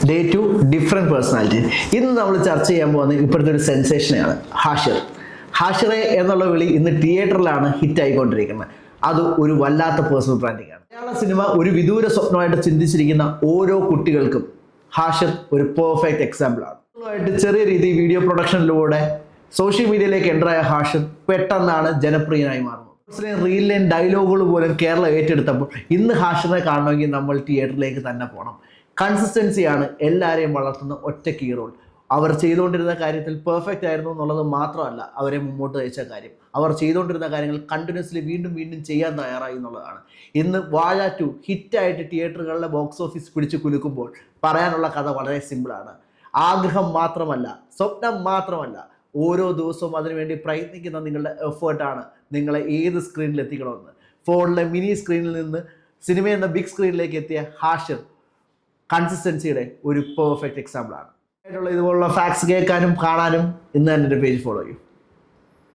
Day 2 different personality. ഇന്ന് നമ്മൾ ചർച്ച ചെയ്യാൻ പോകുന്നത് ഇപ്പോഴത്തെ ഒരു സെൻസേഷനെയാണ് ഹാഷിർ. ഹാഷിറെ എന്നുള്ള വിളി ഇന്ന് തിയേറ്ററിലാണ് ഹിറ്റ് ആയിക്കൊണ്ടിരിക്കുന്നത്. അത് ഒരു വല്ലാത്ത പേഴ്സണൽ ബ്രാൻഡിംഗ് ആണ്. മലയാള സിനിമ ഒരു വിദൂര സ്വപ്നമായിട്ട് ചിന്തിച്ചിരിക്കുന്ന ഓരോ കുട്ടികൾക്കും ഹാഷിർ ഒരു പെർഫെക്റ്റ് എക്സാമ്പിൾ ആണ്. ചെറിയ രീതിയിൽ വീഡിയോ പ്രൊഡക്ഷനിലൂടെ സോഷ്യൽ മീഡിയയിലേക്ക് എൻ്ററായ ഹാഷിർ പെട്ടെന്നാണ് ജനപ്രിയനായി മാറുന്നത്. റീൽ ലൈൻ ഡയലോഗുകൾ പോലും കേരളം ഏറ്റെടുത്തപ്പോൾ ഇന്ന് ഹാഷിറിനെ കാണണമെങ്കിൽ നമ്മൾ തിയേറ്ററിലേക്ക് തന്നെ പോകണം. കൺസിസ്റ്റൻസിയാണ് എല്ലാവരെയും വളർത്തുന്ന ഒറ്റ കീ റോൾ. അവർ ചെയ്തുകൊണ്ടിരുന്ന കാര്യത്തിൽ പെർഫെക്റ്റ് ആയിരുന്നു എന്നുള്ളത് മാത്രമല്ല അവരെ മുമ്പോട്ട് നയിച്ച കാര്യം. അവർ ചെയ്തുകൊണ്ടിരുന്ന കാര്യങ്ങൾ കണ്ടിന്യൂസ്ലി വീണ്ടും വീണ്ടും ചെയ്യാൻ തയ്യാറായി എന്നുള്ളതാണ്. ഇന്ന് വാഴ 2 ഹിറ്റായിട്ട് തിയേറ്ററുകളിലെ ബോക്സ് ഓഫീസ് പിടിച്ചു കുലുക്കുമ്പോൾ പറയാനുള്ള കഥ വളരെ സിമ്പിളാണ്. ആഗ്രഹം മാത്രമല്ല, സ്വപ്നം മാത്രമല്ല, ഓരോ ദിവസവും അതിനുവേണ്ടി പ്രയത്നിക്കുന്ന നിങ്ങളുടെ എഫേർട്ടാണ് നിങ്ങളെ ഏത് സ്ക്രീനിൽ എത്തിക്കണമെന്ന്. ഫോണിലെ മിനി സ്ക്രീനിൽ നിന്ന് സിനിമ എന്ന ബിഗ് സ്ക്രീനിലേക്ക് എത്തിയ ഹാഷിർ കൺസിസ്റ്റൻസിയുടെ ഒരു പെർഫെക്റ്റ് എക്സാമ്പിൾ ആണ്. ഇതുപോലുള്ള ഫാക്ട്സ് കേൾക്കാനും കാണാനും ഇന്ന് തന്നെ എൻ്റെ പേജ് ഫോളോ ചെയ്യൂ.